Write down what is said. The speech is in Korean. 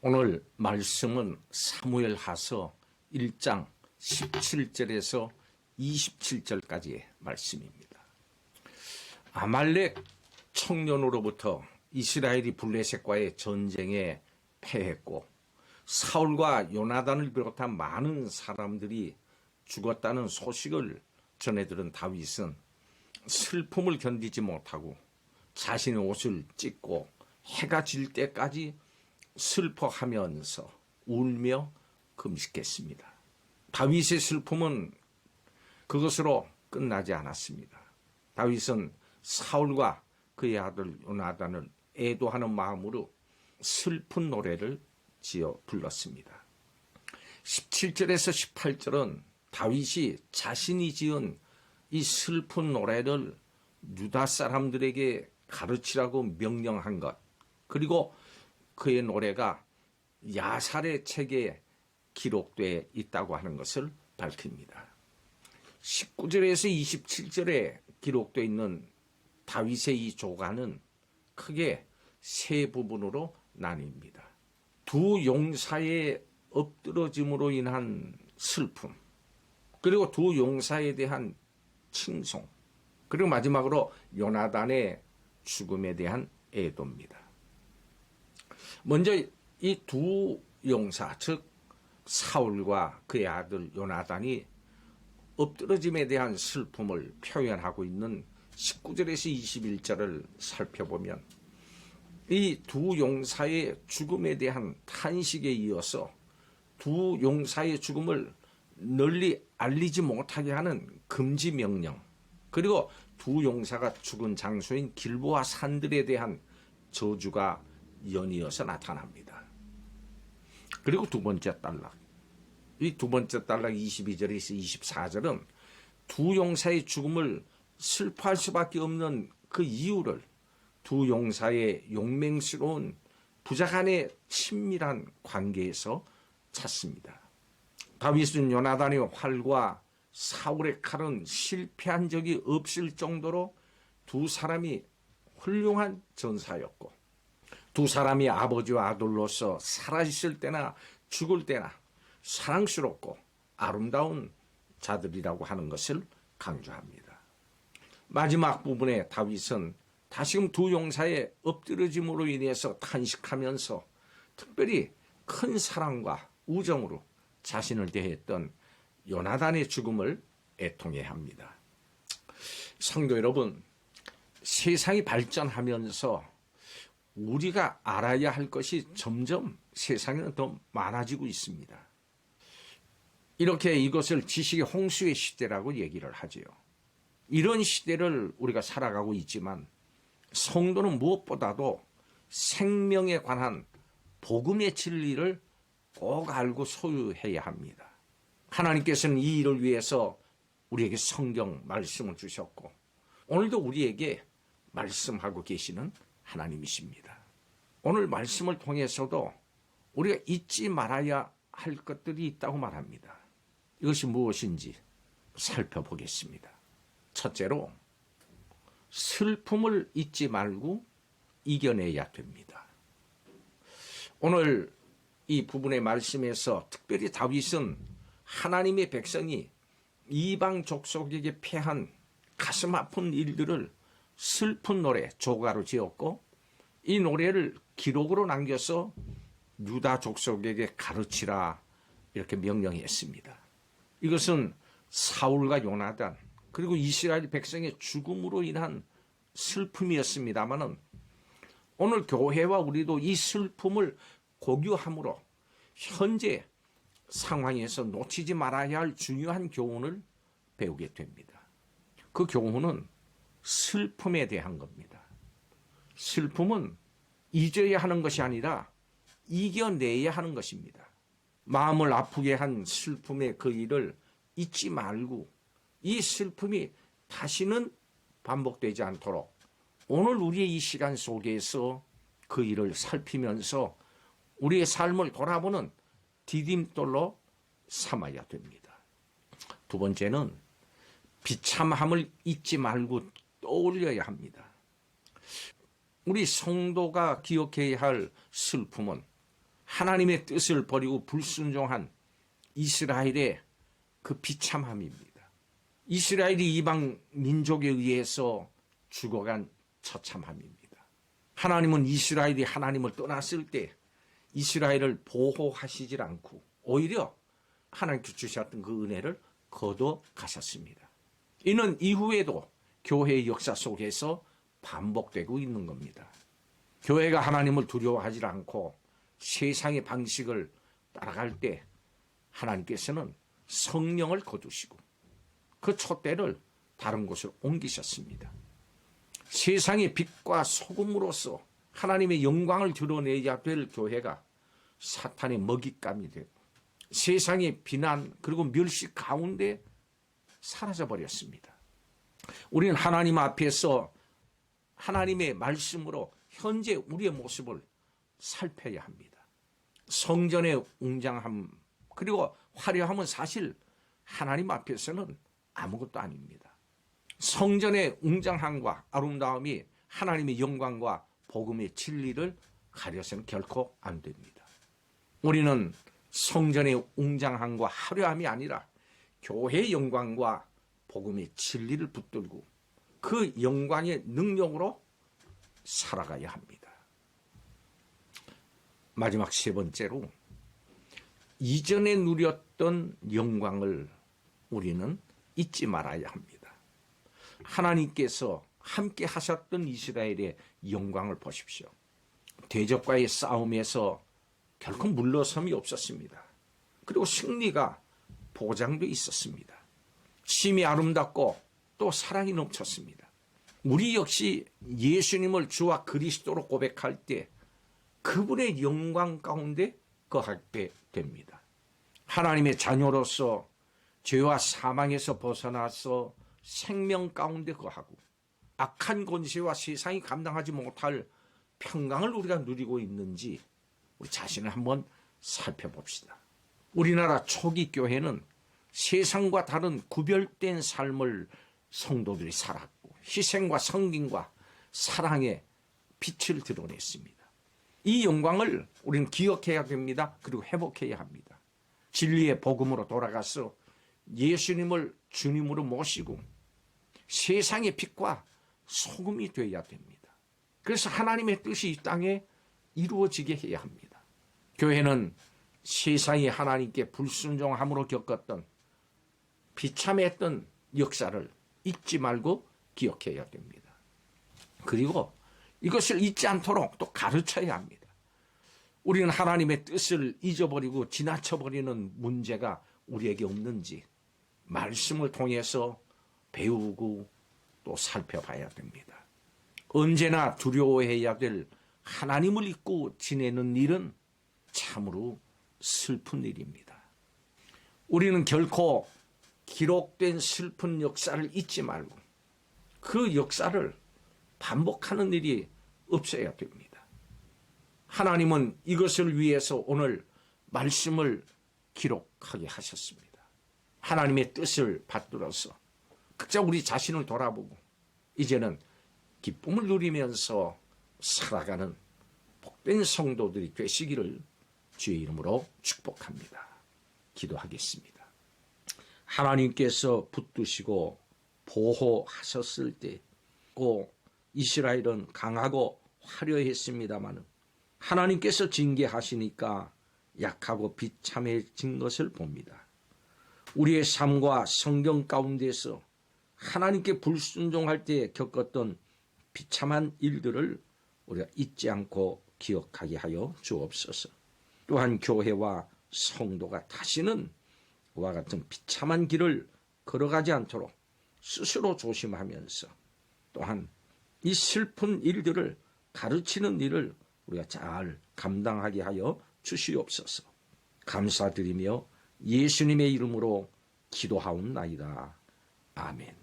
오늘 말씀은 사무엘하서 1장 17절에서 27절까지의 말씀입니다. 아말렉 청년으로부터 이스라엘이 블레셋과의 전쟁에 패했고 사울과 요나단을 비롯한 많은 사람들이 죽었다는 소식을 전해들은 다윗은 슬픔을 견디지 못하고 자신의 옷을 찢고 해가 질 때까지 슬퍼하면서 울며 금식했습니다. 다윗의 슬픔은 그것으로 끝나지 않았습니다. 다윗은 사울과 그의 아들 요나단을 애도하는 마음으로 슬픈 노래를 지어 불렀습니다. 17절에서 18절은 다윗이 자신이 지은 이 슬픈 노래를 유다 사람들에게 가르치라고 명령한 것, 그리고 그의 노래가 야살의 책에 기록되어 있다고 하는 것을 밝힙니다. 19절에서 27절에 기록되어 있는 다윗의 이 조가는 크게 세 부분으로 나뉩니다. 두 용사의 엎드러짐으로 인한 슬픔, 그리고 두 용사에 대한 칭송, 그리고 마지막으로 요나단의 죽음에 대한 애도입니다. 먼저 이 두 용사, 즉 사울과 그의 아들 요나단이 엎드러짐에 대한 슬픔을 표현하고 있는 19절에서 21절을 살펴보면 이 두 용사의 죽음에 대한 탄식에 이어서 두 용사의 죽음을 널리 알리지 못하게 하는 금지 명령, 그리고 두 용사가 죽은 장소인 길보아 산들에 대한 저주가 연이어서 나타납니다. 그리고 두 번째 단락, 이 두 번째 단락 22절에서 24절은 두 용사의 죽음을 슬퍼할 수밖에 없는 그 이유를 두 용사의 용맹스러운 부자 간의 친밀한 관계에서 찾습니다. 다윗은 요나단의 활과 사울의 칼은 실패한 적이 없을 정도로 두 사람이 훌륭한 전사였고, 두 사람이 아버지와 아들로서 살아있을 때나 죽을 때나 사랑스럽고 아름다운 자들이라고 하는 것을 강조합니다. 마지막 부분에 다윗은 다시금 두 용사의 엎드러짐으로 인해서 탄식하면서 특별히 큰 사랑과 우정으로 자신을 대했던 요나단의 죽음을 애통해 합니다. 성도 여러분, 세상이 발전하면서 우리가 알아야 할 것이 점점 세상에는 더 많아지고 있습니다. 이렇게 이것을 지식의 홍수의 시대라고 얘기를 하죠. 이런 시대를 우리가 살아가고 있지만 성도는 무엇보다도 생명에 관한 복음의 진리를 꼭 알고 소유해야 합니다. 하나님께서는 이 일을 위해서 우리에게 성경 말씀을 주셨고 오늘도 우리에게 말씀하고 계시는 하나님이십니다. 오늘 말씀을 통해서도 우리가 잊지 말아야 할 것들이 있다고 말합니다. 이것이 무엇인지 살펴보겠습니다. 첫째로 슬픔을 잊지 말고 이겨내야 됩니다. 오늘 이 부분의 말씀에서 특별히 다윗은 하나님의 백성이 이방 족속에게 패한 가슴 아픈 일들을 슬픈 노래, 조가로 지었고 이 노래를 기록으로 남겨서 유다 족속에게 가르치라 이렇게 명령했습니다. 이것은 사울과 요나단 그리고 이스라엘 백성의 죽음으로 인한 슬픔이었습니다마는 오늘 교회와 우리도 이 슬픔을 고교함으로 현재 상황에서 놓치지 말아야 할 중요한 교훈을 배우게 됩니다. 그 교훈은 슬픔에 대한 겁니다. 슬픔은 잊어야 하는 것이 아니라 이겨내야 하는 것입니다. 마음을 아프게 한 슬픔의 그 일을 잊지 말고 이 슬픔이 다시는 반복되지 않도록 오늘 우리의 이 시간 속에서 그 일을 살피면서 우리의 삶을 돌아보는 디딤돌로 삼아야 됩니다. 두 번째는 비참함을 잊지 말고 떠올려야 합니다. 우리 성도가 기억해야 할 슬픔은 하나님의 뜻을 버리고 불순종한 이스라엘의 그 비참함입니다. 이스라엘이 이방 민족에 의해서 죽어간 처참함입니다. 하나님은 이스라엘이 하나님을 떠났을 때 이스라엘을 보호하시질 않고 오히려 하나님께 주셨던 그 은혜를 거둬 가셨습니다. 이는 이후에도 교회의 역사 속에서 반복되고 있는 겁니다. 교회가 하나님을 두려워하지 않고 세상의 방식을 따라갈 때 하나님께서는 성령을 거두시고 그 촛대를 다른 곳으로 옮기셨습니다. 세상의 빛과 소금으로서 하나님의 영광을 드러내야 될 교회가 사탄의 먹잇감이 되고 세상의 비난 그리고 멸시 가운데 사라져버렸습니다. 우리는 하나님 앞에서 하나님의 말씀으로 현재 우리의 모습을 살펴야 합니다. 성전의 웅장함 그리고 화려함은 사실 하나님 앞에서는 아무것도 아닙니다. 성전의 웅장함과 아름다움이 하나님의 영광과 복음의 진리를 가려서는 결코 안 됩니다. 우리는 성전의 웅장함과 화려함이 아니라 교회의 영광과 복음의 진리를 붙들고 그 영광의 능력으로 살아가야 합니다. 마지막 세 번째로 이전에 누렸던 영광을 우리는 잊지 말아야 합니다. 하나님께서 함께 하셨던 이스라엘의 영광을 보십시오. 대적과의 싸움에서 결코 물러섬이 없었습니다. 그리고 승리가 보장돼 있었습니다. 심이 아름답고 또 사랑이 넘쳤습니다. 우리 역시 예수님을 주와 그리스도로 고백할 때 그분의 영광 가운데 거하게 됩니다. 하나님의 자녀로서 죄와 사망에서 벗어나서 생명 가운데 거하고 악한 권세와 세상이 감당하지 못할 평강을 우리가 누리고 있는지 우리 자신을 한번 살펴봅시다. 우리나라 초기 교회는 세상과 다른 구별된 삶을 성도들이 살았고 희생과 섬김과 사랑의 빛을 드러냈습니다. 이 영광을 우리는 기억해야 됩니다. 그리고 회복해야 합니다. 진리의 복음으로 돌아가서 예수님을 주님으로 모시고 세상의 빛과 소금이 되어야 됩니다. 그래서 하나님의 뜻이 이 땅에 이루어지게 해야 합니다. 교회는 세상이 하나님께 불순종함으로 겪었던 비참했던 역사를 잊지 말고 기억해야 됩니다. 그리고 이것을 잊지 않도록 또 가르쳐야 합니다. 우리는 하나님의 뜻을 잊어버리고 지나쳐버리는 문제가 우리에게 없는지 말씀을 통해서 배우고 또 살펴봐야 됩니다. 언제나 두려워해야 될 하나님을 잊고 지내는 일은 참으로 슬픈 일입니다. 우리는 결코 기록된 슬픈 역사를 잊지 말고 그 역사를 반복하는 일이 없어야 됩니다. 하나님은 이것을 위해서 오늘 말씀을 기록하게 하셨습니다. 하나님의 뜻을 받들어서 각자 우리 자신을 돌아보고 이제는 기쁨을 누리면서 살아가는 복된 성도들이 되시기를 주의 이름으로 축복합니다. 기도하겠습니다. 하나님께서 붙드시고 보호하셨을 때 이스라엘은 강하고 화려했습니다만 하나님께서 징계하시니까 약하고 비참해진 것을 봅니다. 우리의 삶과 성경 가운데서 하나님께 불순종할 때 겪었던 비참한 일들을 우리가 잊지 않고 기억하게 하여 주옵소서. 또한 교회와 성도가 다시는 그와 같은 비참한 길을 걸어가지 않도록 스스로 조심하면서 또한 이 슬픈 일들을 가르치는 일을 우리가 잘 감당하게 하여 주시옵소서. 감사드리며 예수님의 이름으로 기도하옵나이다. 아멘.